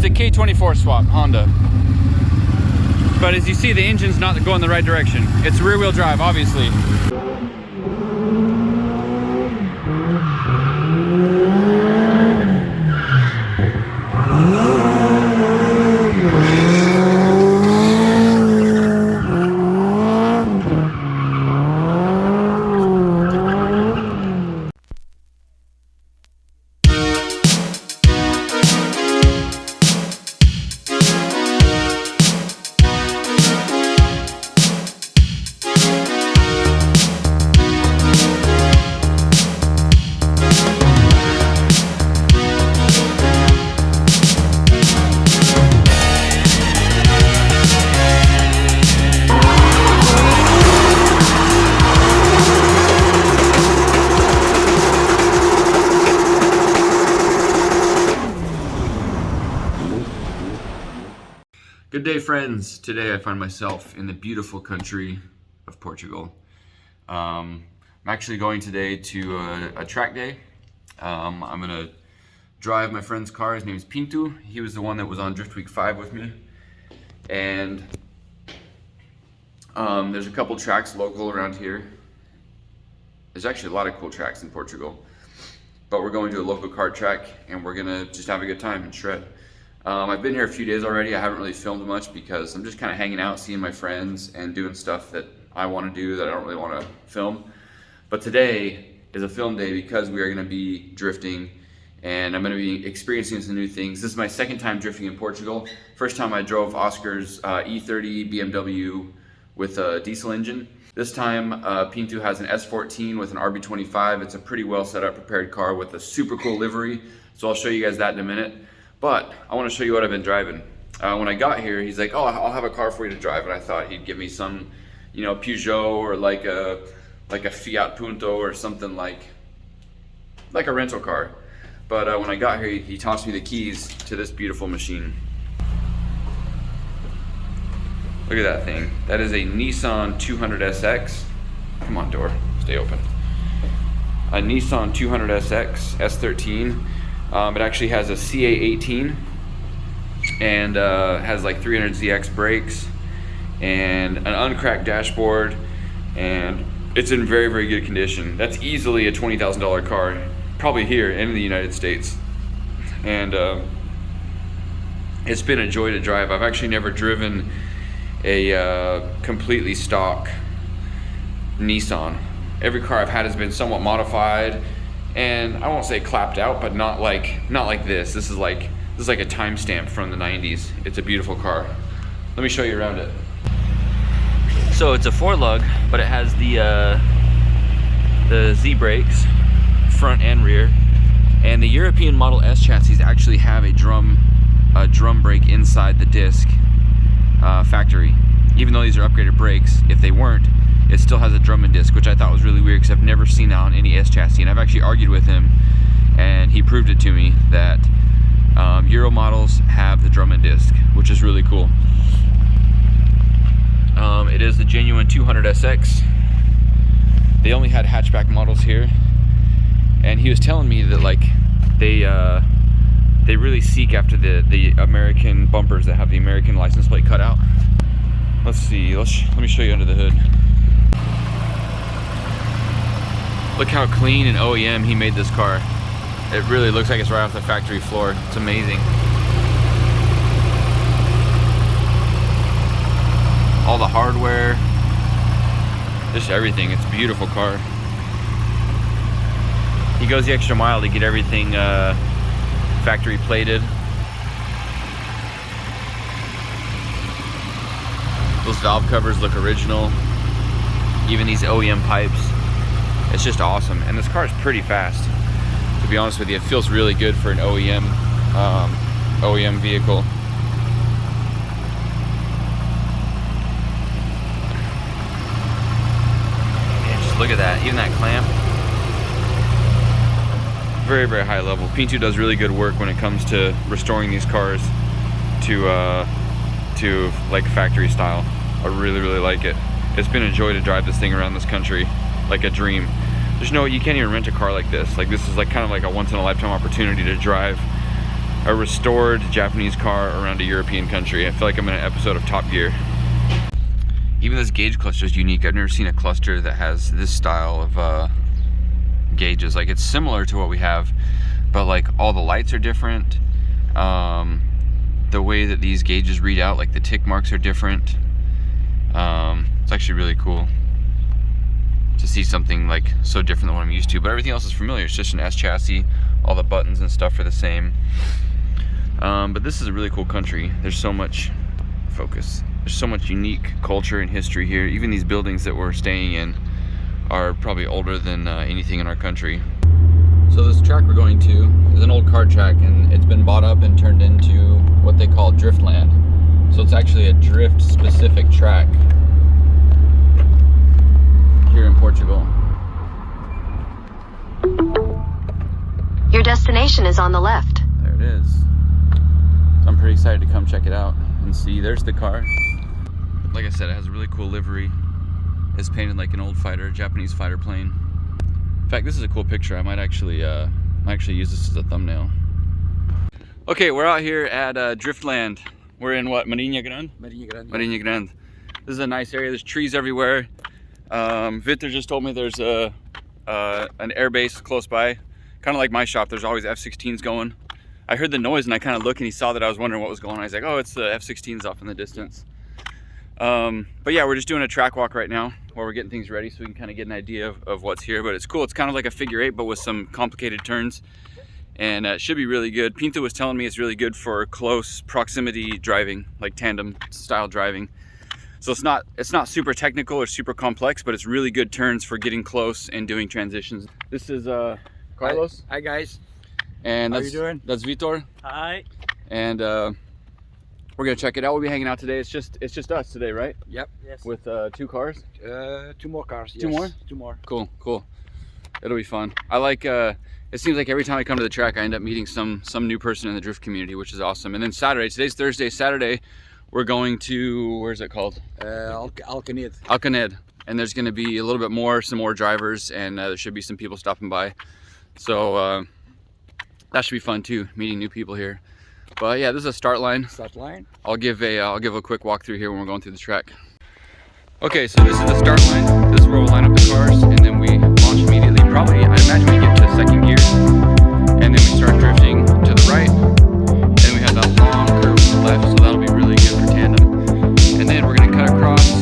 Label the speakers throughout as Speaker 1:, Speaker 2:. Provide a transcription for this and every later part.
Speaker 1: It's a K24 swap, Honda. But as you see, the engine's not going the right direction. It's rear wheel drive, obviously. Good day, friends. Today I find myself in the beautiful country of Portugal. I'm actually going today to a track day. I'm gonna drive my friend's car. His name is Pinto. He was the one that was on Drift Week 5 with me. And there's a couple tracks local around here. There's actually a lot of cool tracks in Portugal. But we're going to a local kart track and we're gonna just have a good time and shred. I've been here a few days already. I haven't really filmed much because I'm just kind of hanging out, seeing my friends and doing stuff that I want to do that I don't really want to film. But today is a film day because we are going to be drifting and I'm going to be experiencing some new things. This is my second time drifting in Portugal. First time I drove Oscar's E30 BMW with a diesel engine. This time Pinto has an S14 with an RB25. It's a pretty well set up, prepared car with a super cool livery. So I'll show you guys that in a minute. But I want to show you what I've been driving. When I got here, he's like, "Oh, I'll have a car for you to drive," and I thought he'd give me some, you know, Peugeot or like a Fiat Punto or something like a rental car. But when I got here, he tossed me the keys to this beautiful machine. Look at that thing. That is a Nissan 200SX. Come on, door, stay open. A Nissan 200SX S13. It actually has a CA18 and has like 300ZX brakes and an uncracked dashboard, and it's in very, very good condition. That's easily a $20,000 car, probably here in the United States. And it's been a joy to drive. I've actually never driven a completely stock Nissan. Every car I've had has been somewhat modified, and I won't say clapped out, but not like this. This is like a timestamp from the 90s. It's a beautiful car. Let me show you around it. So it's a 4-lug, but it has the Z brakes, front and rear. And the European Model S chassis actually have a drum brake inside the disc factory. Even though these are upgraded brakes, if they weren't, it still has a drum and disc, which I thought was really weird because I've never seen that on any S chassis. And I've actually argued with him, and he proved it to me that Euro models have the drum and disc, which is really cool. It is the genuine 200SX. They only had hatchback models here, and he was telling me that like they really seek after the American bumpers that have the American license plate cut out. Let's see. Let me show you under the hood. Look how clean and OEM he made this car. It really looks like it's right off the factory floor. It's amazing. All the hardware, just everything. It's a beautiful car. He goes the extra mile to get everything factory plated. Those valve covers look original. Even these OEM pipes. It's just awesome, and this car is pretty fast. To be honest with you, it feels really good for an OEM vehicle. Yeah, just look at that, even that clamp. Very, very high level. Pinto does really good work when it comes to restoring these cars to like factory style. I really, really like it. It's been a joy to drive this thing around this country, like a dream. You can't even rent a car like this. Like, this is like kind of like a once in a lifetime opportunity to drive a restored Japanese car around a European country. I feel like I'm in an episode of Top Gear. Even this gauge cluster is unique. I've never seen a cluster that has this style of gauges. Like, it's similar to what we have, but like all the lights are different. The way that these gauges read out, like the tick marks are different. It's actually really cool to see something like so different than what I'm used to, but everything else is familiar. It's just an S chassis. All the buttons and stuff are the same. But this is a really cool country. There's so much focus. There's so much unique culture and history here. Even these buildings that we're staying in are probably older than anything in our country. So this track we're going to is an old kart track, and it's been bought up and turned into what they call driftland. So it's actually a drift specific track here in Portugal.
Speaker 2: Your destination is on the left.
Speaker 1: There it is. So I'm pretty excited to come check it out and see. There's the car. Like I said, it has a really cool livery. It's painted like an old fighter, Japanese fighter plane. In fact, this is a cool picture. I might actually use this as a thumbnail. Okay, we're out here at Driftland. We're in what, Marinha Grande?
Speaker 3: Marinha Grande.
Speaker 1: Marinha Grande. This is a nice area. There's trees everywhere. Victor just told me there's an air base close by. Kind of like my shop, there's always F-16s going. I heard the noise and I kind of looked and he saw that I was wondering what was going on. I was like, oh, it's the F-16s off in the distance. But yeah, we're just doing a track walk right now while we're getting things ready so we can kind of get an idea of what's here. But it's cool. It's kind of like a figure eight, but with some complicated turns. And it should be really good. Pinto was telling me it's really good for close proximity driving, like tandem style driving. So it's not super technical or super complex, but it's really good turns for getting close and doing transitions. This is Carlos.
Speaker 3: Hi guys.
Speaker 1: And
Speaker 3: How you doing?
Speaker 1: That's Vitor.
Speaker 3: Hi.
Speaker 1: And we're gonna check it out. We'll be hanging out today. It's just us today, right?
Speaker 3: Yep. Yes.
Speaker 1: With 2 cars.
Speaker 3: 2 more cars. Yes.
Speaker 1: 2 more?
Speaker 3: 2 more.
Speaker 1: Cool. It'll be fun. I like. It seems like every time I come to the track, I end up meeting some new person in the drift community, which is awesome. And then Saturday. Today's Thursday. Saturday, we're going to, where's it called? Alcaned. And there's going to be a little bit some more drivers, and there should be some people stopping by. So that should be fun too, meeting new people here. But yeah, this is a start line.
Speaker 3: Start line.
Speaker 1: I'll give a quick walkthrough here when we're going through the track. Okay, so this is the start line. This is where we'll line up the cars, and then we launch immediately. Probably, I imagine we get to second gear, and then we start drifting to the right. Then we have that long curve to the left, so that'll be really good for tandem. And then we're gonna cut across,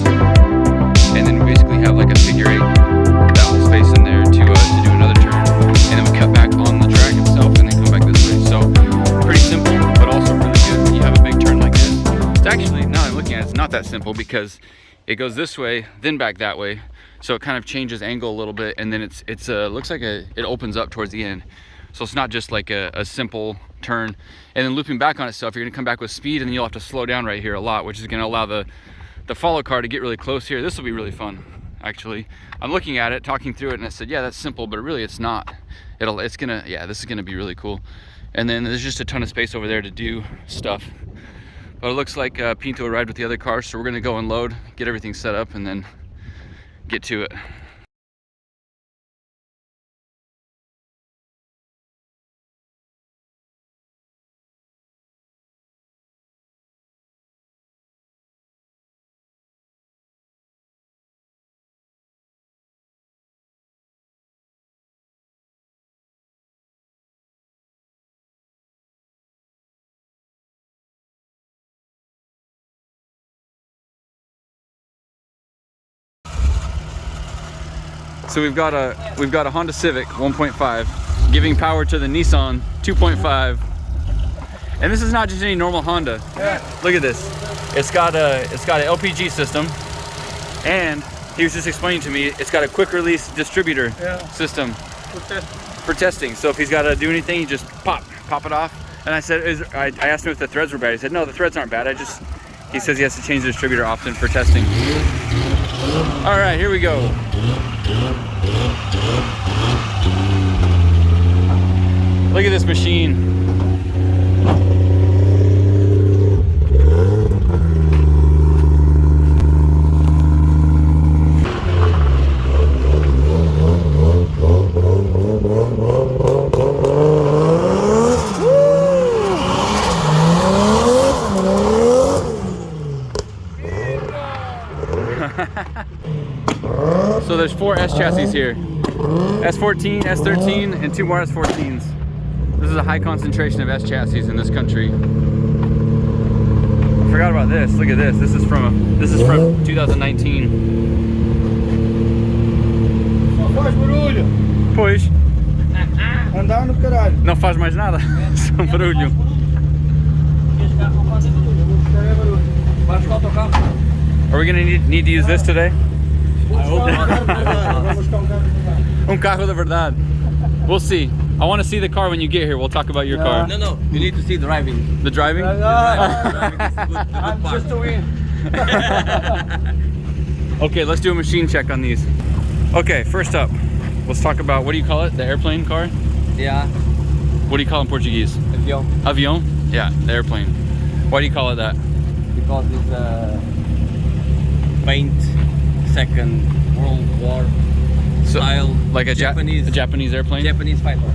Speaker 1: and then we basically have like a figure eight, that whole space in there to do another turn, and then we cut back on the track itself, and then come back this way. So pretty simple, but also really good when you have a big turn like this. It's actually, now I'm looking at it, it's not that simple because it goes this way, then back that way. So it kind of changes angle a little bit, and then it looks like it opens up towards the end. So it's not just like a simple turn. And then looping back on itself, you're gonna come back with speed, and then you'll have to slow down right here a lot, which is gonna allow the follow car to get really close here. This will be really fun, actually. I'm looking at it, talking through it, and I said, yeah, that's simple, but really it's not. This is gonna be really cool. And then there's just a ton of space over there to do stuff. But it looks like Pinto arrived with the other car, so we're gonna go unload, get everything set up, and then get to it. So we've got a Honda Civic 1.5 giving power to the Nissan 2.5, and this is not just any normal Honda. Yeah. Look at this. It's got an LPG system, and he was just explaining to me it's got a quick release distributor system for testing. So if he's got to do anything, he just pop it off. And I said, I asked him if the threads were bad. He said, no, the threads aren't bad. He says he has to change the distributor often for testing. All right, here we go. Look at this machine. So there's 4 S chassis here. S14, S13, and 2 more S14s. This is a high concentration of S chassis in this country. I forgot about this. Look at this. This is from 2019.
Speaker 3: Só faz barulho.
Speaker 1: Pois.
Speaker 3: Andar no caralho.
Speaker 1: Não faz mais nada. Só barulho. Are we gonna need to use this today? Carro de verdade. We'll see. I want to see the car when you get here. We'll talk about your car.
Speaker 4: No, you need to see driving.
Speaker 1: The driving?
Speaker 3: I'm just a win.
Speaker 1: Okay, let's do a machine check on these. Okay, first up, let's talk about, what do you call it? The airplane car?
Speaker 4: Yeah,
Speaker 1: What do you call it in Portuguese?
Speaker 4: avião.
Speaker 1: Avião? Yeah, the airplane. Why do you call it that?
Speaker 4: Because it's paint Second World War style.
Speaker 1: Like a
Speaker 4: Japanese
Speaker 1: airplane?
Speaker 4: Japanese fighter.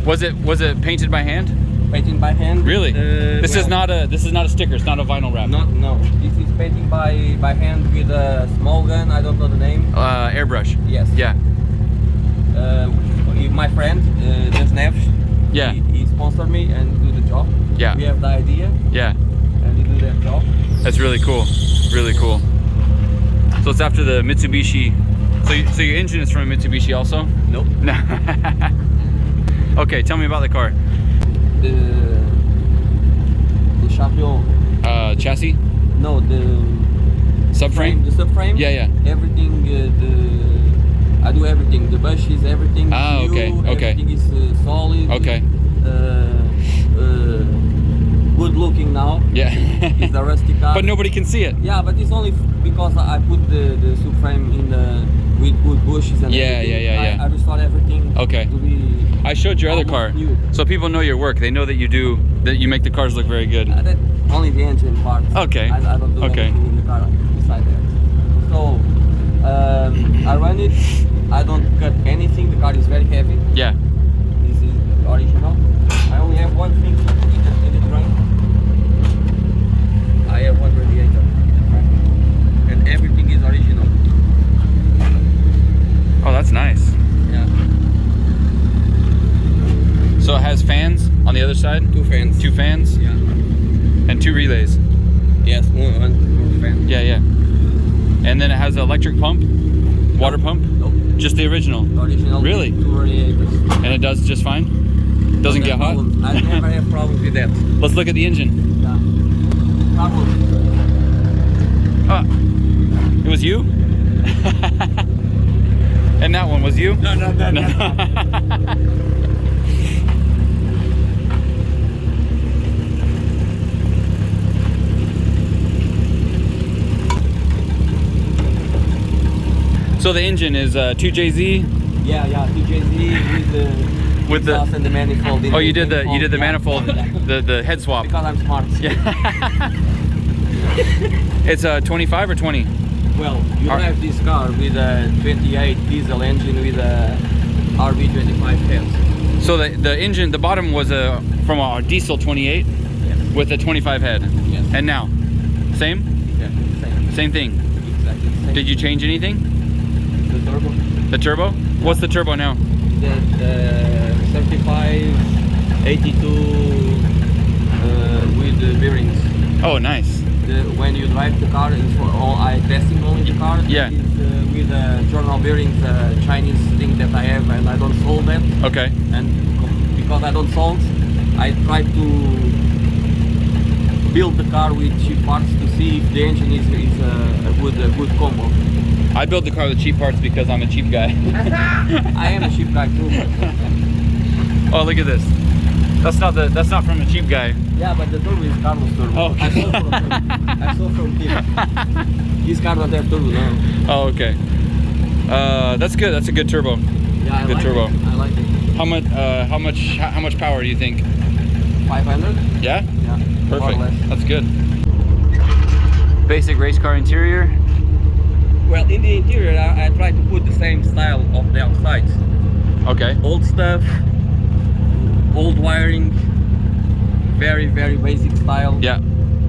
Speaker 1: Was it painted by hand?
Speaker 4: Painting by hand.
Speaker 1: Really? This is
Speaker 4: well,
Speaker 1: not a sticker. It's not a vinyl wrap.
Speaker 4: No. This is painting by hand with a small gun. I don't know the name.
Speaker 1: Airbrush.
Speaker 4: Yes.
Speaker 1: Yeah.
Speaker 4: My friend, Neves.
Speaker 1: Yeah.
Speaker 4: He sponsored me and do the job.
Speaker 1: Yeah.
Speaker 4: We have the idea
Speaker 1: Yeah.
Speaker 4: and we do that job.
Speaker 1: That's really cool. Really cool. So it's after the Mitsubishi. So your engine is from a Mitsubishi also?
Speaker 4: Nope.
Speaker 1: No. Okay, tell me about the car.
Speaker 4: The champion.
Speaker 1: Chassis?
Speaker 4: No, the
Speaker 1: Subframe?
Speaker 4: The subframe.
Speaker 1: Yeah.
Speaker 4: Everything. I do everything. The bushes, everything.
Speaker 1: Ah,
Speaker 4: new,
Speaker 1: okay.
Speaker 4: Everything is solid.
Speaker 1: Okay.
Speaker 4: Good looking now.
Speaker 1: Yeah.
Speaker 4: It's a rusty car.
Speaker 1: But nobody can see it.
Speaker 4: Yeah, but it's only because I put the subframe in with good bushes and
Speaker 1: Yeah,
Speaker 4: everything.
Speaker 1: yeah.
Speaker 4: I restored everything.
Speaker 1: Okay.
Speaker 4: To be
Speaker 1: I showed your other
Speaker 4: almost
Speaker 1: car,
Speaker 4: new.
Speaker 1: so people know your work. They know that you make the cars look very good.
Speaker 4: That only the engine part.
Speaker 1: Okay.
Speaker 4: I don't do
Speaker 1: Okay.
Speaker 4: anything in the car beside that. So I run it. I don't cut anything. The car is very heavy.
Speaker 1: Yeah.
Speaker 4: This is the original. I only have one thing in the trunk. I have one radiator in the trunk, and everything is original.
Speaker 1: Oh, that's nice.
Speaker 4: Yeah.
Speaker 1: So it has fans on the other side?
Speaker 4: 2 fans.
Speaker 1: 2 fans?
Speaker 4: Yeah.
Speaker 1: And 2 relays?
Speaker 4: Yes, one fan.
Speaker 1: Yeah. And then it has an electric pump? Water pump?
Speaker 4: Nope.
Speaker 1: Just the original?
Speaker 4: Original.
Speaker 1: Really?
Speaker 4: 2 radiators.
Speaker 1: And it does just fine? Doesn't get hot?
Speaker 4: Problems. I never have problems with that.
Speaker 1: Let's look at the engine.
Speaker 4: Yeah. Problems.
Speaker 1: Oh, it was you? And that one was you?
Speaker 4: No.
Speaker 1: So the engine is 2JZ?
Speaker 4: Yeah, 2JZ with the exhaust and the manifold.
Speaker 1: Oh, you did the
Speaker 4: Yeah.
Speaker 1: manifold, the head swap.
Speaker 4: Because I'm smart.
Speaker 1: Yeah. It's a 25 or 20?
Speaker 4: Well, you have this car with a 28 diesel engine with a RB25 head.
Speaker 1: So the engine, the bottom was from a diesel 28
Speaker 4: Yes.
Speaker 1: with a 25 head.
Speaker 4: Yes.
Speaker 1: And now, same?
Speaker 4: Yeah, same.
Speaker 1: Same thing.
Speaker 4: Exactly the same.
Speaker 1: Did you change anything?
Speaker 4: The turbo?
Speaker 1: The turbo? What's the turbo now?
Speaker 4: The 35, 82 with the bearings.
Speaker 1: Oh, nice.
Speaker 4: When you drive the car, it's for all testing only the car.
Speaker 1: Yeah.
Speaker 4: It's with journal bearings, Chinese thing that I have, and I don't solve that.
Speaker 1: Okay.
Speaker 4: And because I don't solve, I try to build the car with cheap parts to see if the engine is a good combo.
Speaker 1: I build the car with cheap parts because I'm a cheap guy.
Speaker 4: I am a cheap guy too.
Speaker 1: Oh, look at this. That's not from a cheap guy.
Speaker 4: Yeah, but the turbo is Carlos turbo.
Speaker 1: Oh, okay.
Speaker 4: I saw from him. His car don't have turbo now.
Speaker 1: Oh, okay. That's good. That's a good turbo.
Speaker 4: Yeah, I
Speaker 1: Good
Speaker 4: like
Speaker 1: turbo.
Speaker 4: it. I like it.
Speaker 1: How much power do you think?
Speaker 4: 500?
Speaker 1: Yeah?
Speaker 4: Yeah. More or
Speaker 1: Perfect.
Speaker 4: less.
Speaker 1: That's good. Basic race car interior.
Speaker 4: Well, in the interior, I try to put the same style of the outside.
Speaker 1: Okay.
Speaker 4: Old stuff, old wiring, very basic style.
Speaker 1: Yeah.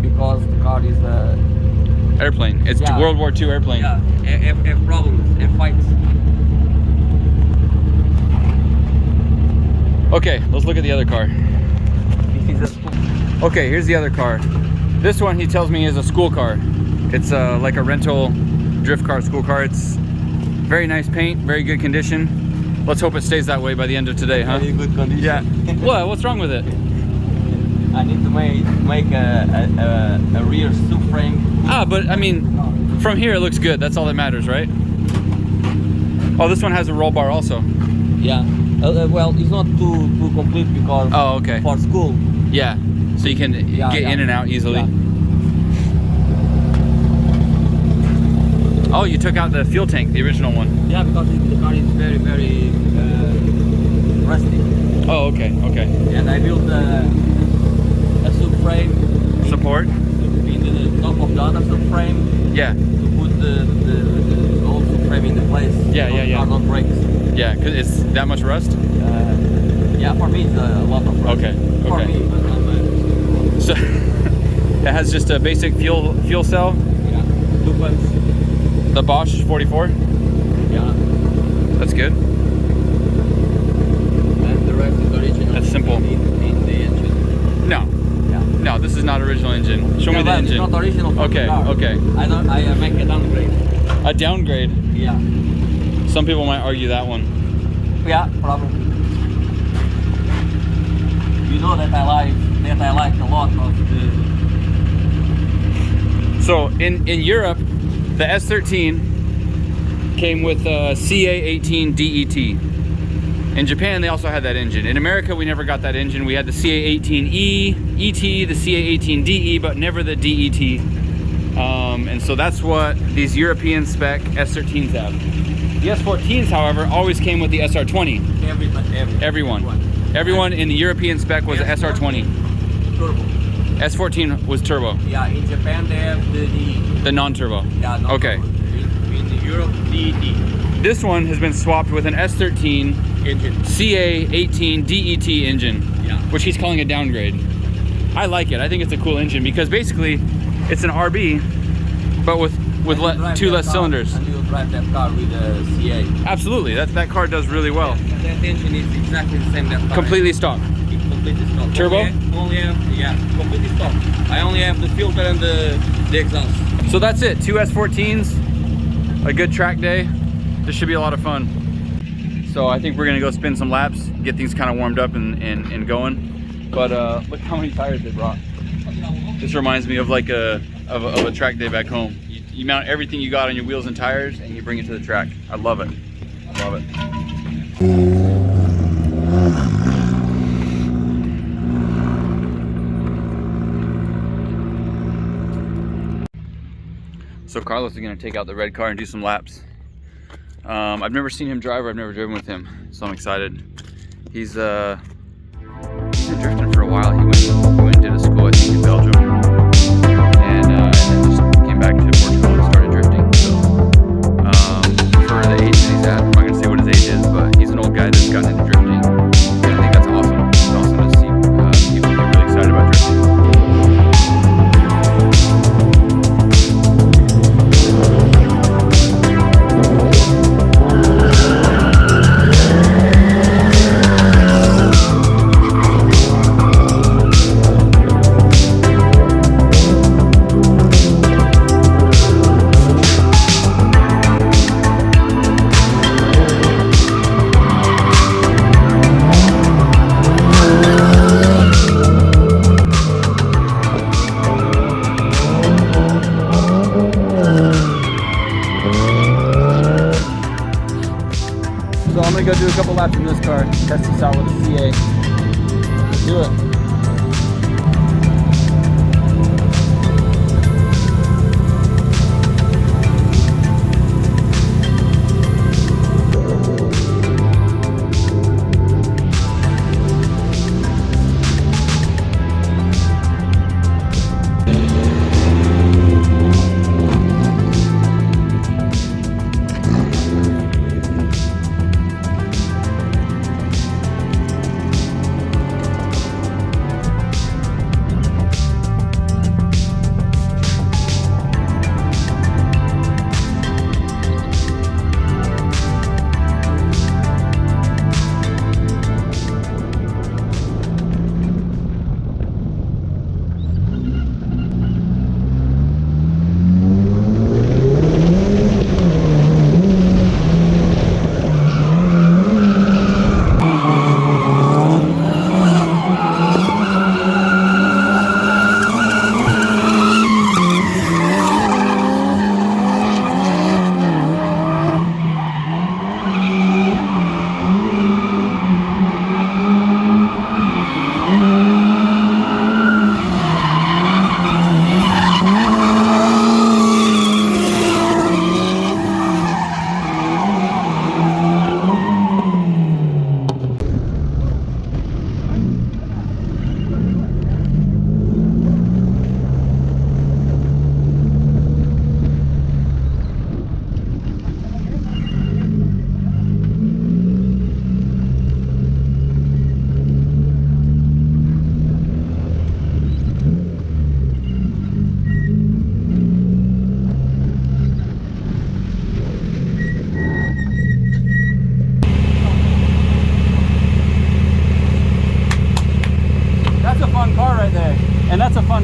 Speaker 4: Because the car is
Speaker 1: airplane. It's
Speaker 4: Yeah.
Speaker 1: World War II airplane.
Speaker 4: Yeah, have problems and fights.
Speaker 1: Okay, let's look at the other car.
Speaker 4: This is a school.
Speaker 1: Okay, here's the other car. This one he tells me is a school car. It's like a rental drift car, school car. It's very nice paint, very good condition. Let's hope it stays that way by the end of today, huh?
Speaker 4: Very good condition.
Speaker 1: Yeah. What? What's wrong with it?
Speaker 4: I need to make a rear subframe.
Speaker 1: Ah, but I mean, from here it looks good. That's all that matters, right? Oh, this one has a roll bar also.
Speaker 4: Yeah. Well, it's not too complete because
Speaker 1: Oh, okay.
Speaker 4: for school.
Speaker 1: Yeah. So you can get in and out easily.
Speaker 4: Yeah.
Speaker 1: Oh, you took out the fuel tank, the original one.
Speaker 4: Yeah, because the car is very, very rusty.
Speaker 1: Oh, okay, okay.
Speaker 4: And I built a subframe
Speaker 1: Support?
Speaker 4: in the top of the other subframe
Speaker 1: Yeah.
Speaker 4: to put the old subframe in the place.
Speaker 1: Yeah, yeah, yeah.
Speaker 4: Car don't break.
Speaker 1: Yeah, because it's that much rust?
Speaker 4: Yeah, for me it's a lot of rust.
Speaker 1: Okay,
Speaker 4: For
Speaker 1: okay.
Speaker 4: me, but I'm
Speaker 1: So it has just a basic fuel cell.
Speaker 4: yeah, 2 pumps.
Speaker 1: The Bosch 44.
Speaker 4: Yeah,
Speaker 1: That's good.
Speaker 4: and the rest is original.
Speaker 1: That's simple.
Speaker 4: In the engine.
Speaker 1: No,
Speaker 4: Yeah.
Speaker 1: no, this is not original engine. Show me the
Speaker 4: but
Speaker 1: engine.
Speaker 4: It's not original for
Speaker 1: Okay,
Speaker 4: the car.
Speaker 1: okay.
Speaker 4: I make a downgrade.
Speaker 1: A downgrade.
Speaker 4: Yeah.
Speaker 1: Some people might argue that one.
Speaker 4: Yeah, probably. You know that I like a lot of the.
Speaker 1: So in Europe, the S13 came with CA18DET. In Japan, they also had that engine. In America, we never got that engine. We had the CA18E, ET, the CA18DE, but never the DET. And so that's what these European spec S13s have. The S14s, however, always came with the SR20. Everyone in the European spec was an SR20.
Speaker 4: Turbo.
Speaker 1: S14 was turbo,
Speaker 4: Yeah, in Japan they have the
Speaker 1: the non-turbo.
Speaker 4: Yeah, no.
Speaker 1: Okay.
Speaker 4: In Europe, DET
Speaker 1: This one has been swapped with an S13
Speaker 4: engine.
Speaker 1: CA18DET engine,
Speaker 4: Yeah.
Speaker 1: which he's calling a downgrade. I like it. I think it's a cool engine because basically it's an RB, but with two less cylinders.
Speaker 4: And you'll drive that car with a CA.
Speaker 1: Absolutely, that car does really well.
Speaker 4: And that engine is exactly the same that car.
Speaker 1: Completely stock.
Speaker 4: It's completely stock.
Speaker 1: Turbo?
Speaker 4: Only have, yeah, completely stock. I only have the filter and the exhaust.
Speaker 1: So that's it. 2 S14s, a good track day. This should be a lot of fun. So I think we're gonna go spin some laps, get things kind of warmed up and going. But look how many tires they brought. This reminds me of like a track day back home. You mount everything you got on your wheels and tires and you bring it to the track. I love it. I love it. So Carlos is gonna take out the red car and do some laps. I've never seen him drive or I've never driven with him, so I'm excited. He's been drifting for a while. He went and did a school, I think, in Belgium, and then just came back to Portugal and started drifting. So for the age that he's at, I'm not gonna say what his age is, but he's an old guy that's gotten into drifting, and I think that's awesome. It's awesome to see people get really excited about drifting. So I'm gonna go do a couple laps in this car, test this out with a CA. Let's do it.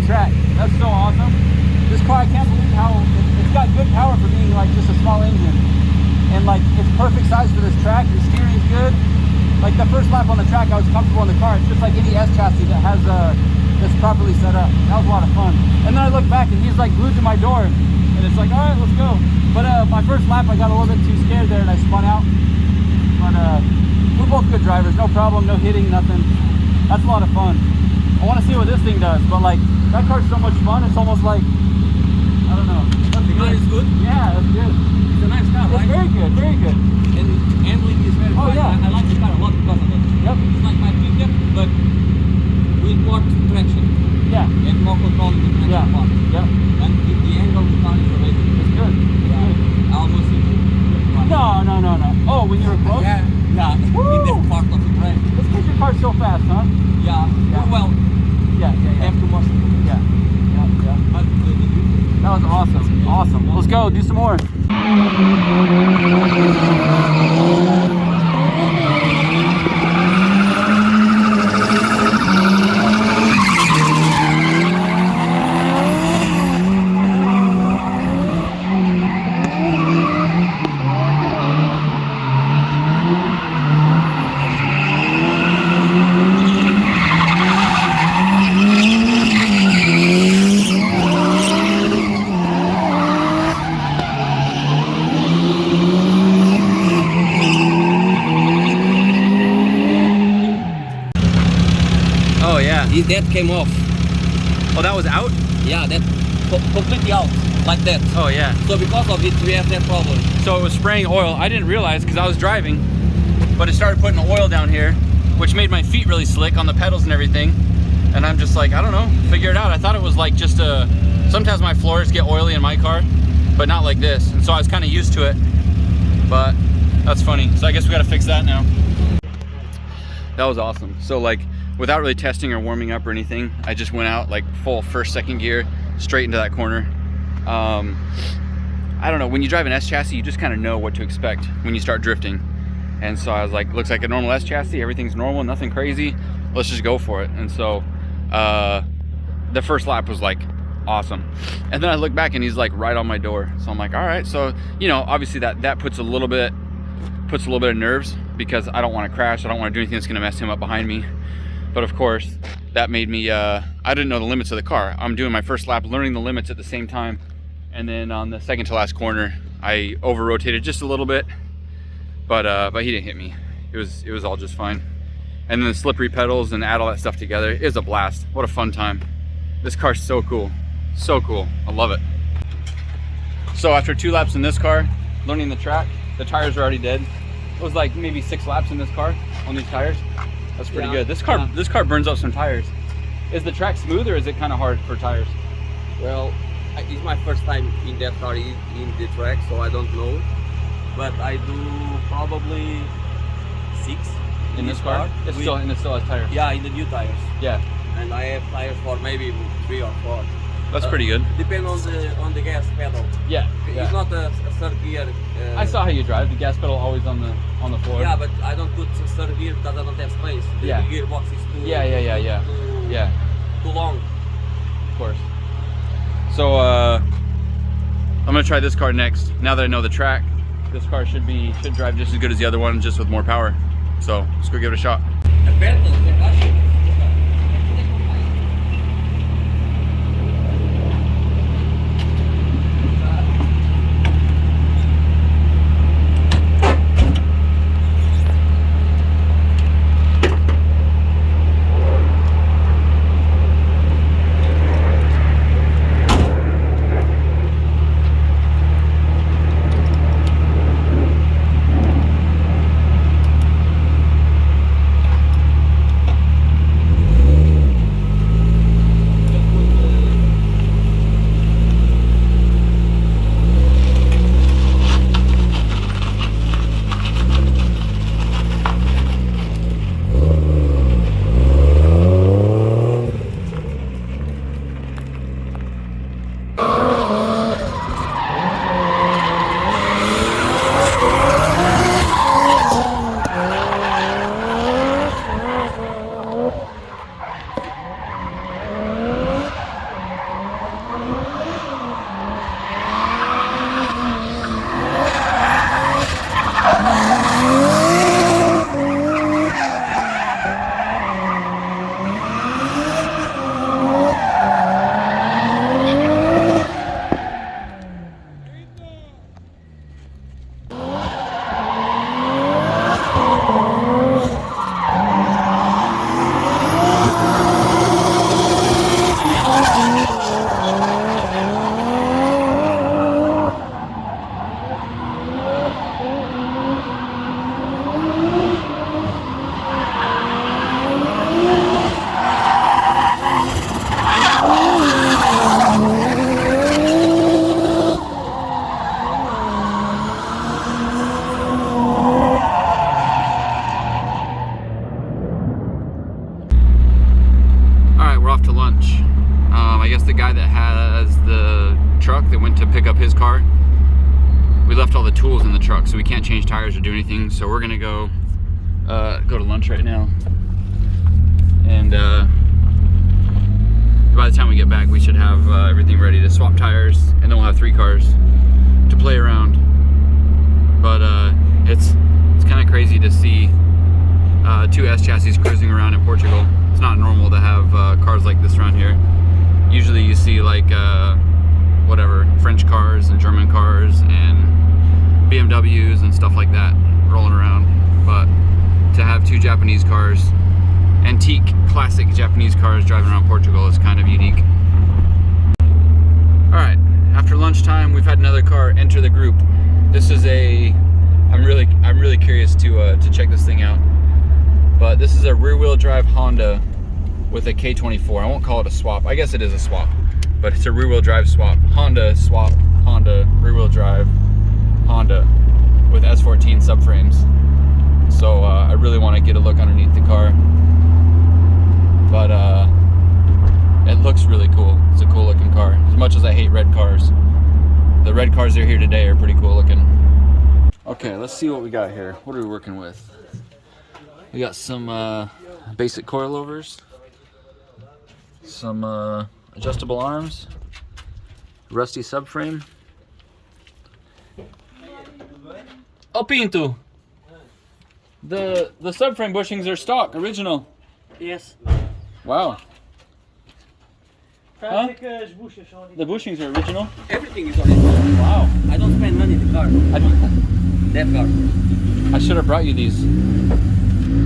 Speaker 5: track. That's so awesome. This car, I can't believe how it's got good power for being like just a small engine, and like it's perfect size for this track. The steering's good. Like the first lap on the track, I was comfortable in the car. It's just like any S chassis that has that's properly set up. That was a lot of fun. And then I look back and he's like glued to my door, and it's like, all right, let's go. But my first lap, I got a little bit too scared there and I spun out. But we're both good drivers, no problem, no hitting, nothing. That's a lot of fun. I want to see what this thing does, but like that car's so much fun. It's almost like, I don't know.
Speaker 4: The car is good.
Speaker 5: Yeah, that's good.
Speaker 4: It's a nice car, right?
Speaker 5: It's very good, very good.
Speaker 4: And handling is very fun.
Speaker 5: yeah.
Speaker 4: I like the car a lot because of it.
Speaker 5: Yep.
Speaker 4: It's like my pickup, but with more traction
Speaker 5: Yeah.
Speaker 4: and more control in the traction
Speaker 5: Yeah.
Speaker 4: part.
Speaker 5: Yep.
Speaker 4: And the angle of the car is amazing.
Speaker 5: It's good.
Speaker 4: Yeah. I almost hit you.
Speaker 5: No. Oh, when you were close?
Speaker 4: Yeah. Yeah. In that part of the track.
Speaker 5: It's because your car's so fast, huh?
Speaker 4: Yeah. Well,
Speaker 5: Yeah.
Speaker 4: have to must.
Speaker 5: Yeah.
Speaker 4: But
Speaker 5: That was awesome. Awesome. Let's go. Do some more. Oh yeah.
Speaker 4: that came off.
Speaker 5: Oh, that was out?
Speaker 4: Yeah, that completely out like that.
Speaker 5: Oh yeah.
Speaker 4: So because of it, we have that problem.
Speaker 5: So it was spraying oil. I didn't realize because I was driving, but it started putting the oil down here, which made my feet really slick on the pedals and everything. And I'm just like, I don't know, figure it out. I thought it was like just sometimes my floors get oily in my car, but not like this. And so I was kind of used to it, but that's funny. So I guess we got to fix that now. That was awesome. So like, without really testing or warming up or anything, I just went out like full first, second gear, straight into that corner. I don't know, when you drive an S chassis, you just kind of know what to expect when you start drifting. And so I was like, looks like a normal S chassis, everything's normal, nothing crazy, let's just go for it. And so the first lap was like awesome. And then I look back and he's like right on my door. So I'm like, all right. So, you know, obviously that puts a little bit of nerves because I don't want to crash. I don't want to do anything that's going to mess him up behind me. But of course, that made me, I didn't know the limits of the car. I'm doing my first lap, learning the limits at the same time. And then on the second to last corner, I over-rotated just a little bit, but he didn't hit me. It was all just fine. And then the slippery pedals and add all that stuff together is a blast. What a fun time. This car's so cool. So cool. I love it. So after 2 laps in this car, learning the track, the tires are already dead. It was like maybe 6 laps in this car on these tires. That's pretty good. This car burns up some tires. Is the track smooth or is it kind of hard for tires?
Speaker 4: Well, it's my first time in that car in the track, so I don't know. But I do probably 6
Speaker 5: In this car? It still has tires.
Speaker 4: Yeah, in the new tires.
Speaker 5: Yeah.
Speaker 4: And I have tires for maybe 3 or 4.
Speaker 5: That's pretty good.
Speaker 4: Depend on the gas pedal.
Speaker 5: Yeah.
Speaker 4: It's not a third gear.
Speaker 5: I saw how you drive. The gas pedal always on the floor.
Speaker 4: Yeah, but I don't put third gear because I don't have space. The gearbox is too too long.
Speaker 5: Of course. So I'm gonna try this car next. Now that I know the track, this car should drive just as good as the other one, just with more power. So let's go give it a shot. asked the guy that has the truck that went to pick up his car. We left all the tools in the truck, so we can't change tires or do anything. So we're gonna go to lunch right now. And by the time we get back, we should have everything ready to swap tires, and then we'll have 3 cars to play around. But it's kind of crazy to see 2 S chassis cruising around in Portugal. It's not normal to have cars like this around here. Usually you see like whatever, French cars and German cars and BMWs and stuff like that rolling around. But to have 2 Japanese cars, antique classic Japanese cars driving around Portugal is kind of unique. All right, after lunchtime, we've had another car enter the group. This is I'm really curious to check this thing out. But this is a rear-wheel drive Honda with a K24. I won't call it a swap. I guess it is a swap, but it's a rear-wheel drive swap. Honda swap, Honda rear-wheel drive, Honda with S14 subframes. So I really want to get a look underneath the car. But it looks really cool. It's a cool looking car. As much as I hate red cars, the red cars that are here today are pretty cool looking. Okay, let's see what we got here. What are we working with? We got some basic coilovers, some adjustable arms, rusty subframe. Oh, Pinto! The subframe bushings are stock, original.
Speaker 6: Yes.
Speaker 5: Wow. Huh? The bushings are original.
Speaker 4: Everything is original.
Speaker 5: Wow.
Speaker 4: I don't spend money in the car. That car.
Speaker 5: I should have brought you these.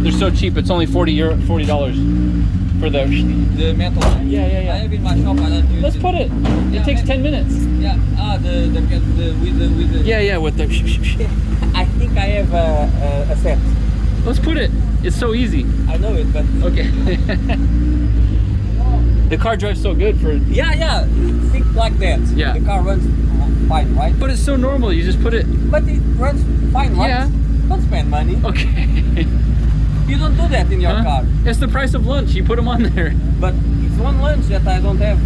Speaker 5: They're so cheap. It's only $40 for the
Speaker 4: metal one?
Speaker 5: Yeah.
Speaker 4: I have in my shop. I don't use
Speaker 5: Let's
Speaker 4: it.
Speaker 5: put it. It takes 10 minutes.
Speaker 4: Yeah. With the.
Speaker 5: Yeah, with the.
Speaker 4: I think I have a set.
Speaker 5: Let's put it. It's so easy.
Speaker 4: I know it, but.
Speaker 5: Okay. The car drives so good for.
Speaker 4: Yeah. Think like that.
Speaker 5: Yeah.
Speaker 4: The car runs fine, right?
Speaker 5: But it's so normal. You just put it.
Speaker 4: But it runs fine, right?
Speaker 5: Yeah.
Speaker 4: Don't spend money.
Speaker 5: Okay.
Speaker 4: You don't do that in your car.
Speaker 5: It's the price of lunch. You put them on there.
Speaker 4: But it's one lunch that I don't have.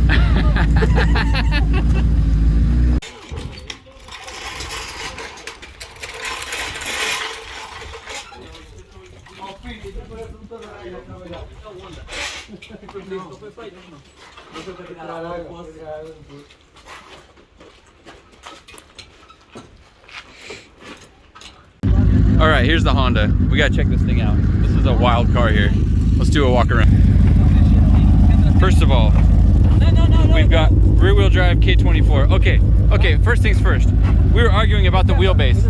Speaker 5: All right, here's the Honda. We gotta check this thing out. This is a wild car here. Let's do a walk around. First of all, we've got rear-wheel drive K24. Okay, first things first. We were arguing about the wheelbase.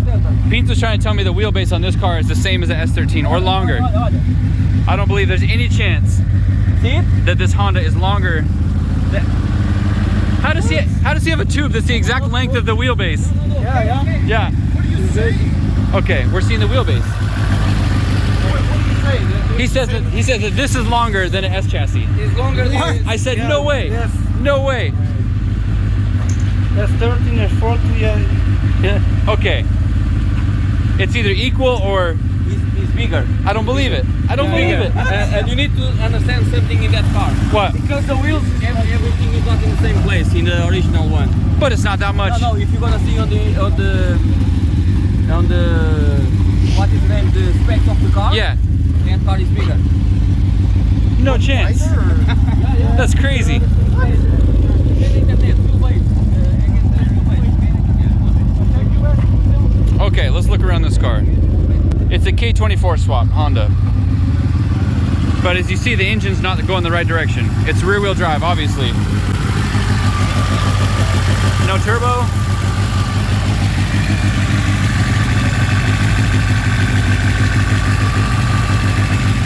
Speaker 5: Pinto's trying to tell me the wheelbase on this car is the same as the S13 or longer. I don't believe there's any chance that this Honda is longer. How does he have a tube that's the exact length of the wheelbase? Yeah. Okay, we're seeing the wheelbase. He says that this is longer than an S chassis.
Speaker 3: It's longer than
Speaker 5: I said no way.
Speaker 3: Yes.
Speaker 5: No way.
Speaker 3: S13, S14,
Speaker 5: Yeah. Okay. It's either equal or
Speaker 4: It's bigger.
Speaker 5: I don't believe it. I don't believe it.
Speaker 4: And you need to understand something in that car.
Speaker 5: What?
Speaker 4: Because the wheels, everything is not in the same place in the original one.
Speaker 5: But it's not that much.
Speaker 4: No, if you're gonna see on the what is the name, the specs of the car.
Speaker 5: Yeah.
Speaker 4: That car is bigger.
Speaker 5: No chance. That's crazy. Okay, let's look around this car. It's a K24 swap, Honda. But as you see, the engine's not going the right direction. It's rear-wheel drive, obviously. No turbo.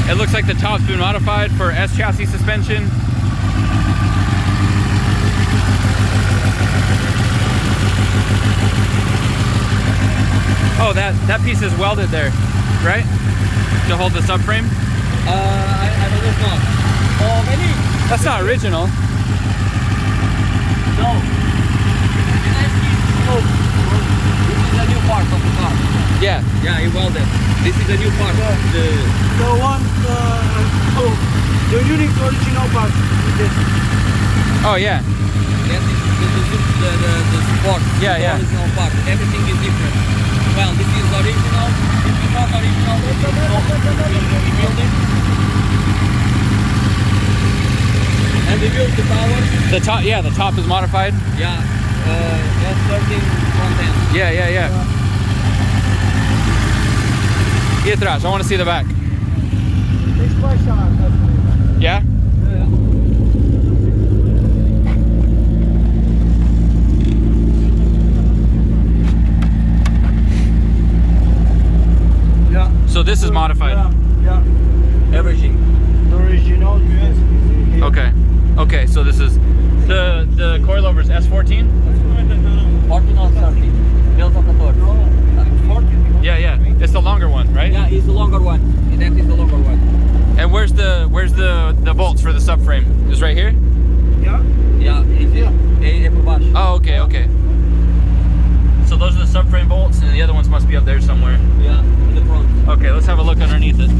Speaker 5: It looks like the top's been modified for S chassis suspension. Oh, that piece is welded there, right? To hold the subframe?
Speaker 4: I don't know. Oh, maybe.
Speaker 5: That's not original.
Speaker 4: No. This is a new part of the car.
Speaker 5: Yeah.
Speaker 4: Yeah, he welded. This is a new part of the
Speaker 3: one, the unique original part. This.
Speaker 5: Oh, yeah.
Speaker 4: the support.
Speaker 5: Yeah, yeah.
Speaker 4: The original part. Everything is different. Well, this is original. This is not original. We built it. And we built the tower.
Speaker 5: The top, yeah, the top is modified.
Speaker 4: Yeah, S13 front end.
Speaker 5: Yeah. Get atrás. I want to see the back. Yeah.
Speaker 3: Yeah.
Speaker 5: So this is modified.
Speaker 3: Yeah.
Speaker 4: Everything.
Speaker 3: The original US is here.
Speaker 5: Okay. So this is the coilover is S14.
Speaker 4: 14 or 13. Delta 14. 14.
Speaker 5: Yeah. It's the longer one, right?
Speaker 4: Yeah, it's the longer one. That is the longer one.
Speaker 5: And where's the bolts for the subframe? Just right here?
Speaker 3: Yeah.
Speaker 4: Yeah, é por baixo.
Speaker 5: Oh, okay. So those are the subframe bolts, and the other ones must be up there somewhere.
Speaker 4: Yeah, in the front.
Speaker 5: Okay, let's have a look underneath it.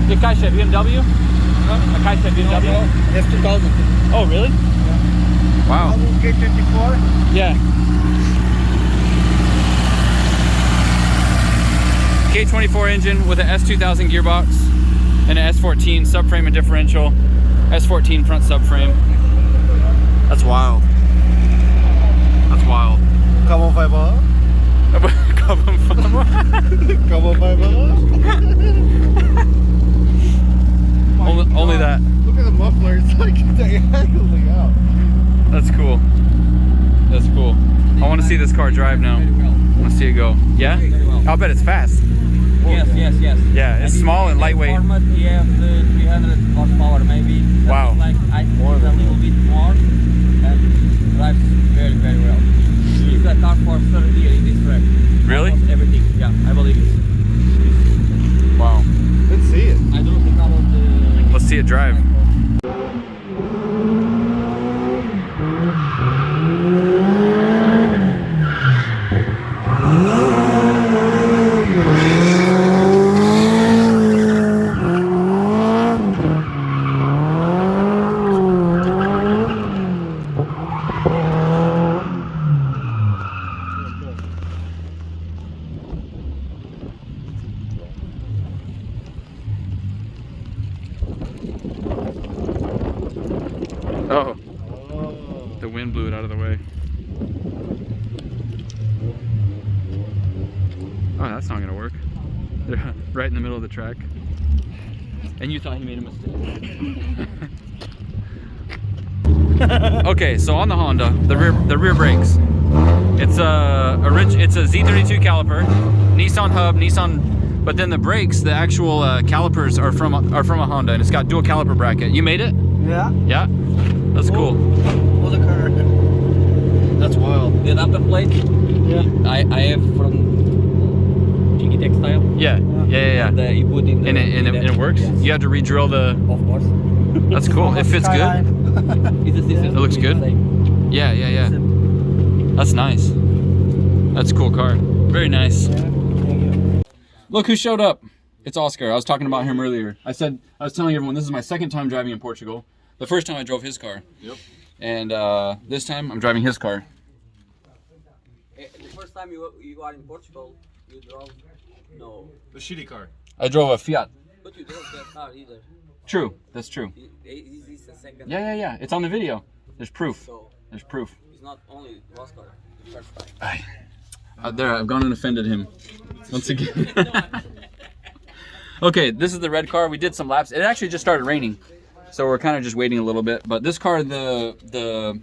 Speaker 5: The caixa BMW? A caixa BMW?
Speaker 3: S2000.
Speaker 5: Oh, really? Wow.
Speaker 3: K24.
Speaker 5: Yeah. K24 engine with an S2000 gearbox and an S14 subframe and differential. S14 front subframe. That's wild. That's wild.
Speaker 3: Carbon fiber.
Speaker 5: Carbon fiber.
Speaker 3: Carbon fiber.
Speaker 5: Only that.
Speaker 3: Look at the muffler. It's like diagonally out.
Speaker 5: That's cool. That's cool. I want to see this car drive now.
Speaker 4: Very well.
Speaker 5: I want to see it go. Yeah?
Speaker 4: Very well.
Speaker 5: I'll bet it's fast.
Speaker 4: Yes.
Speaker 5: Yeah, it's small and lightweight.
Speaker 4: Format, we have 300 horsepower maybe.
Speaker 5: Wow.
Speaker 4: Like I think a little bit more and drives very well. It's a car for third year in this track.
Speaker 5: Really?
Speaker 4: Almost everything. Yeah, I believe it.
Speaker 5: Wow.
Speaker 3: Let's see it.
Speaker 4: I don't think about the.
Speaker 5: Let's see it drive. Oh, the wind blew it out of the way. Oh, that's not gonna work. They're right in the middle of the track. And you thought he made a mistake. Okay, so on the Honda, the rear brakes. It's a Z32 caliper, Nissan hub, but then the brakes, the actual calipers are from a Honda, and it's got dual caliper bracket. You made it?
Speaker 3: Yeah.
Speaker 5: Yeah. That's cool.
Speaker 3: Oh, the car. That's wild.
Speaker 4: The adapter plate.
Speaker 3: Yeah.
Speaker 4: I have from Jiggy Textile.
Speaker 5: Yeah.
Speaker 4: And you put in the,
Speaker 5: And it works?
Speaker 4: Yes.
Speaker 5: You had to re-drill the...
Speaker 4: Of course.
Speaker 5: That's cool. It fits good.
Speaker 4: It's a system.
Speaker 5: It looks good. Yeah. That's nice. That's a cool car. Very nice. Look who showed up. It's Oscar. I was talking about him earlier. I was telling everyone this is my second time driving in Portugal. The first time I drove his car.
Speaker 1: Yep.
Speaker 5: And this time I'm driving his car.
Speaker 4: The first time you are in Portugal, you drove no.
Speaker 3: The shitty car.
Speaker 5: I drove a Fiat.
Speaker 4: But you drove that car either.
Speaker 5: True. That's true.
Speaker 4: Is this a second?
Speaker 5: Yeah. It's on the video. There's proof.
Speaker 4: So
Speaker 5: There's proof.
Speaker 4: It's not only last car, the first time.
Speaker 5: There, I've gone and offended him once again. Okay, this is the red car. We did some laps. It actually just started raining, so we're kind of just waiting a little bit. But this car, the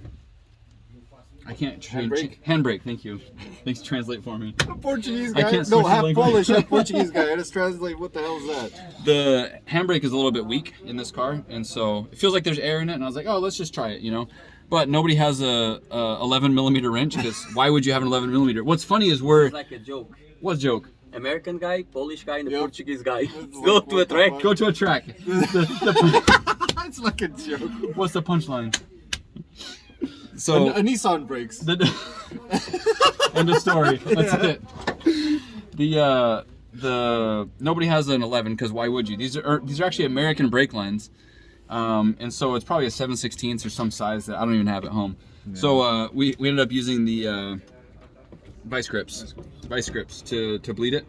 Speaker 5: I can't handbrake. Thank you. Thanks to translate for me.
Speaker 3: Portuguese
Speaker 5: I
Speaker 3: guy?
Speaker 5: can't
Speaker 3: No,
Speaker 5: switch the
Speaker 3: half
Speaker 5: language.
Speaker 3: Polish, half Portuguese guy. Let's translate. What the hell is that?
Speaker 5: The handbrake is a little bit weak in this car, and so it feels like there's air in it. And I was like, oh, let's just try it, you know. But nobody has a 11 millimeter wrench, because why would you have an 11 millimeter? What's funny is
Speaker 4: It's like a joke.
Speaker 5: What joke?
Speaker 4: American guy, Polish guy, and a
Speaker 3: Yep.
Speaker 4: Portuguese guy.
Speaker 3: like,
Speaker 4: Go to a
Speaker 3: what the
Speaker 4: track.
Speaker 3: fuck?
Speaker 5: Go to a track.
Speaker 3: It's like a joke.
Speaker 5: What's the punchline? So
Speaker 3: A Nissan brakes.
Speaker 5: end of story. That's it. The nobody has an 11, because why would you? These are actually American brake lines, and so it's probably a 7/16 or some size that I don't even have at home. Yeah. So we ended up using the vice grips to bleed it.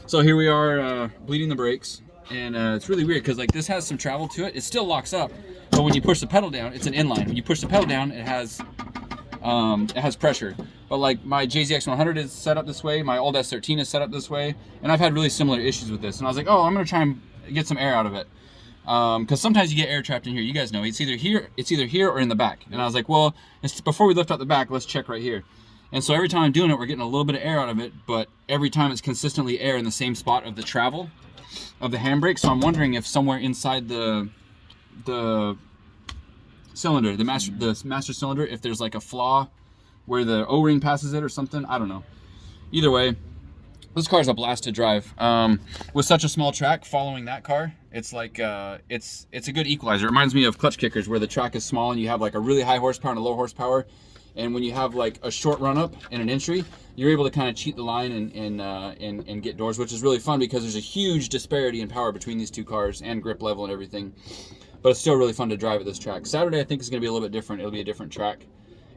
Speaker 5: So here we are bleeding the brakes, and it's really weird because like this has some travel to it. It still locks up, but when you push the pedal down, it's an inline. When you push the pedal down, it has pressure. But like my JZX100 is set up this way, my old S13 is set up this way, and I've had really similar issues with this. And I was like, oh, I'm gonna try and get some air out of it, because sometimes you get air trapped in here. You guys know it's either here or in the back. And I was like, well, before we lift up the back, let's check right here. And so every time I'm doing it, we're getting a little bit of air out of it, but every time it's consistently air in the same spot of the travel of the handbrake. So I'm wondering if somewhere inside the cylinder, the master cylinder, if there's like a flaw where the O-ring passes it or something. I don't know. Either way, this car's a blast to drive. With such a small track following that car, it's like it's a good equalizer. It reminds me of clutch kickers, where the track is small and you have like a really high horsepower and a low horsepower. And when you have like a short run up and an entry, you're able to kind of cheat the line and get doors, which is really fun because there's a huge disparity in power between these two cars and grip level and everything. But it's still really fun to drive at this track. Saturday I think is going to be a little bit different. It'll be a different track.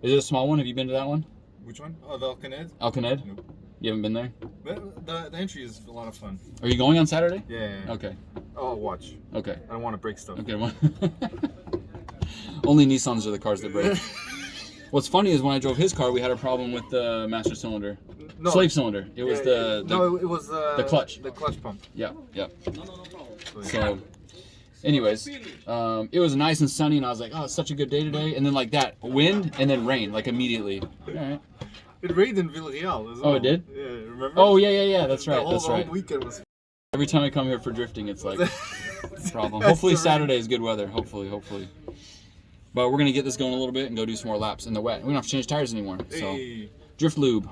Speaker 5: Is it a small one? Have you been to that one?
Speaker 3: Which one? Oh, the Alcaned?
Speaker 5: Alcaned?
Speaker 3: Nope.
Speaker 5: You haven't been there?
Speaker 3: But the entry is a lot of fun.
Speaker 5: Are you going on Saturday?
Speaker 3: Yeah.
Speaker 5: Okay.
Speaker 3: Oh, I'll watch.
Speaker 5: Okay.
Speaker 3: I don't want to break stuff.
Speaker 5: Okay. Well, only Nissans are the cars that break. What's funny is when I drove his car, we had a problem with the master cylinder.
Speaker 3: No.
Speaker 5: Slave cylinder. It was
Speaker 3: no, it was
Speaker 5: the clutch.
Speaker 3: The clutch pump.
Speaker 5: Yeah, yeah. So, anyways, it was nice and sunny, and I was like, oh, it's such a good day today. And then like that, wind and then rain, like immediately. All right.
Speaker 3: It rained in Villarreal as well.
Speaker 5: Oh, it did?
Speaker 3: Yeah, remember?
Speaker 5: Oh, yeah. That's right.
Speaker 3: The
Speaker 5: That's right.
Speaker 3: whole weekend was.
Speaker 5: Every time I come here for drifting, it's like a problem. Hopefully Saturday is good weather. Hopefully. But we're gonna get this going a little bit and go do some more laps in the wet. We don't have to change tires anymore. So, drift lube.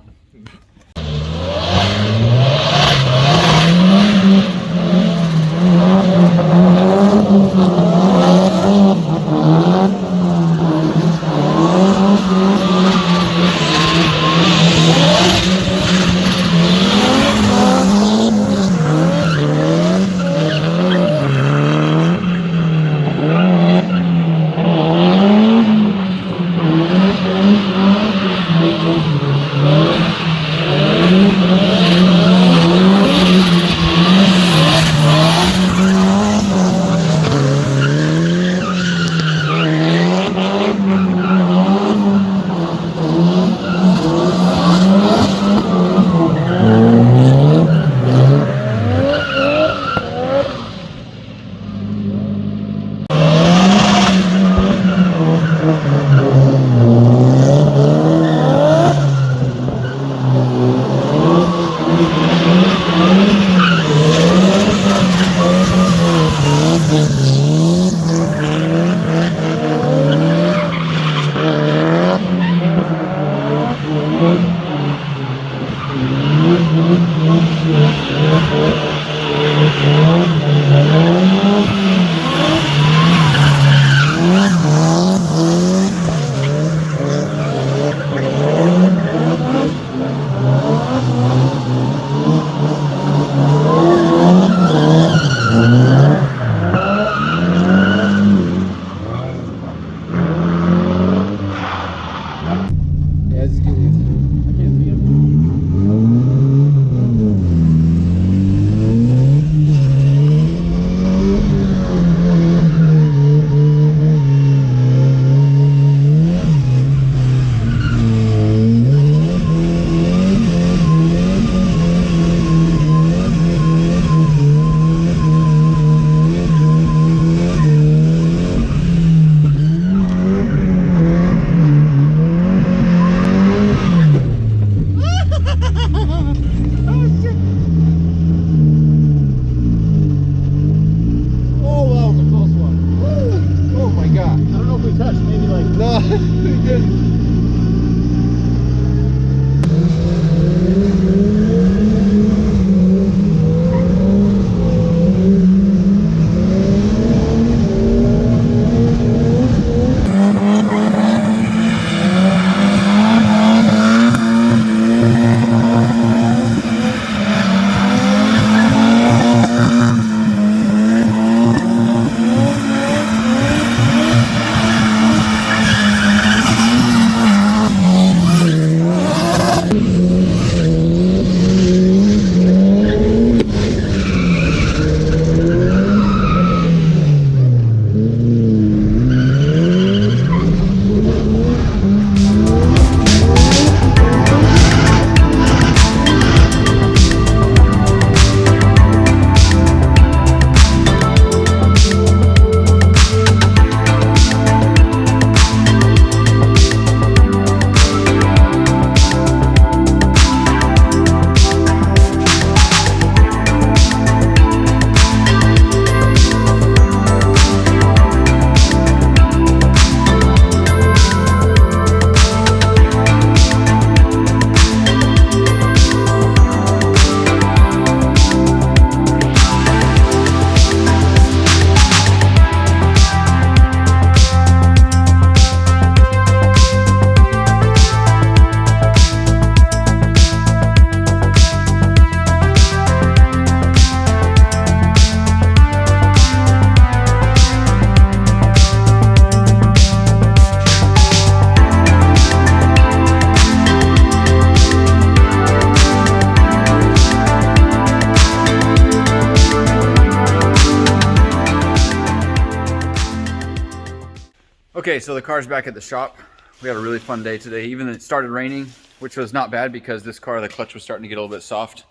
Speaker 5: Okay, so the car's back at the shop. We had a really fun day today. Even it started raining, which was not bad because this car, the clutch was starting to get a little bit soft.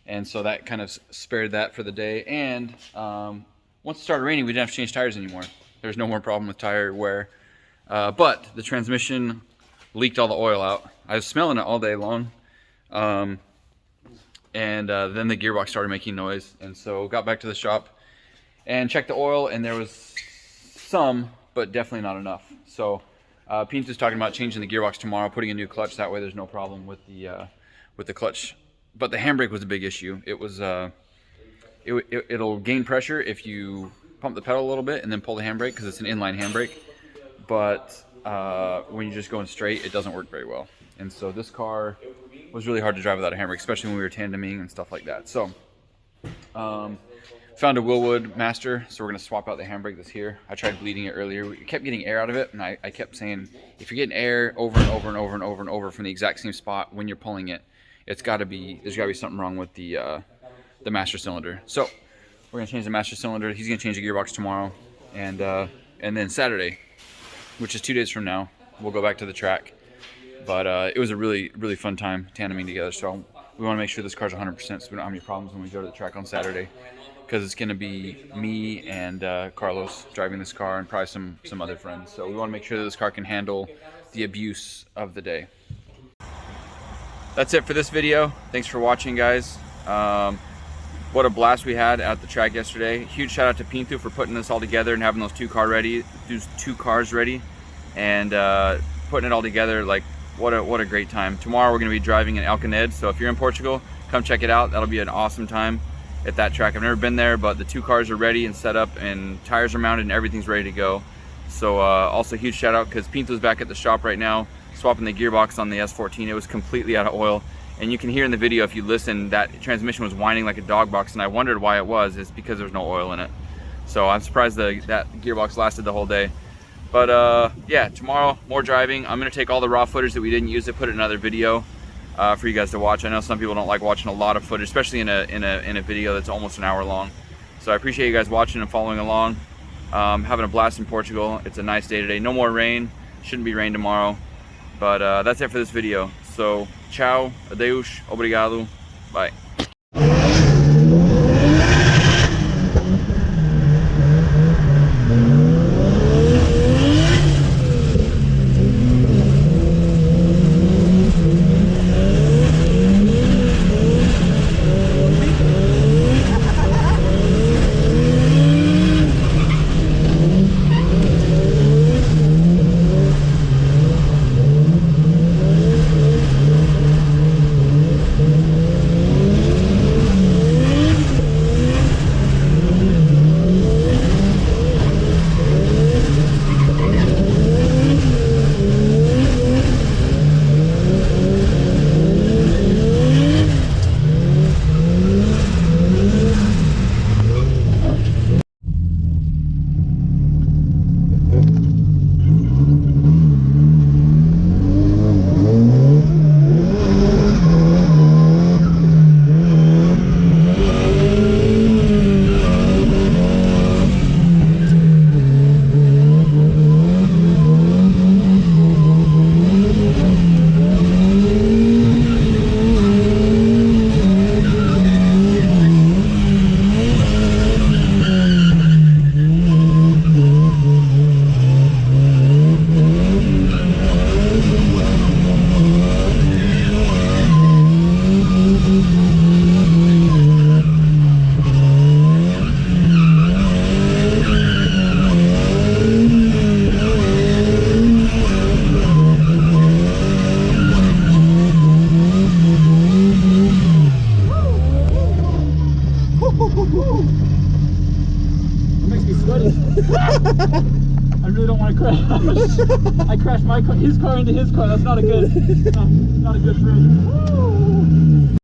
Speaker 5: And so that kind of spared that for the day. And once it started raining, we didn't have to change tires anymore. There's no more problem with tire wear. But the transmission leaked all the oil out. I was smelling it all day long. Then the gearbox started making noise. And so got back to the shop and checked the oil, and there was some, but definitely not enough. So Pinto's talking about changing the gearbox tomorrow, putting a new clutch. That way there's no problem with the clutch. But the handbrake was a big issue. It was it'll gain pressure if you pump the pedal a little bit and then pull the handbrake, because it's an inline handbrake. But when you're just going straight, it doesn't work very well. And so this car was really hard to drive without a handbrake, especially when we were tandeming and stuff like that. So found a Willwood Master, so we're going to swap out the handbrake that's here. I tried bleeding it earlier. We kept getting air out of it, and I kept saying, if you're getting air over and over and over and over and over from the exact same spot when you're pulling it, there's got to be something wrong with the master cylinder. So we're going to change the master cylinder. He's going to change the gearbox tomorrow, and then Saturday, which is 2 days from now, we'll go back to the track. But it was a really, really fun time tandeming together, so we want to make sure this car's 100% so we don't have any problems when we go to the track on Saturday. Because it's going to be me and Carlos driving this car, and probably some other friends. So we want to make sure that this car can handle the abuse of the day. That's it for this video. Thanks for watching, guys. What a blast we had at the track yesterday. Huge shout out to Pinto for putting this all together and having those two cars ready, and putting it all together. Like, what a great time. Tomorrow we're going to be driving in Akina, so if you're in Portugal, come check it out. That'll be an awesome time at that track. I've never been there, but the two cars are ready and set up, and tires are mounted, and everything's ready to go. So also huge shout out, because Pinto's back at the shop right now swapping the gearbox on the S14. It was completely out of oil, and you can hear in the video, if you listen, that transmission was whining like a dog box, and I wondered why it was. It's because there's no oil in it. So I'm surprised that gearbox lasted the whole day. But yeah, tomorrow more driving. I'm gonna take all the raw footage that we didn't use to put it in another video for you guys to watch. I know some people don't like watching a lot of footage, especially in a video that's almost an hour long. So I appreciate you guys watching and following along. Having a blast in Portugal. It's a nice day today. No more rain. Shouldn't be rain tomorrow. But that's it for this video. So ciao, adeus, obrigado, bye.
Speaker 6: I really don't want to crash. I crashed his car into his car. That's not a good, not a good friend. Woo!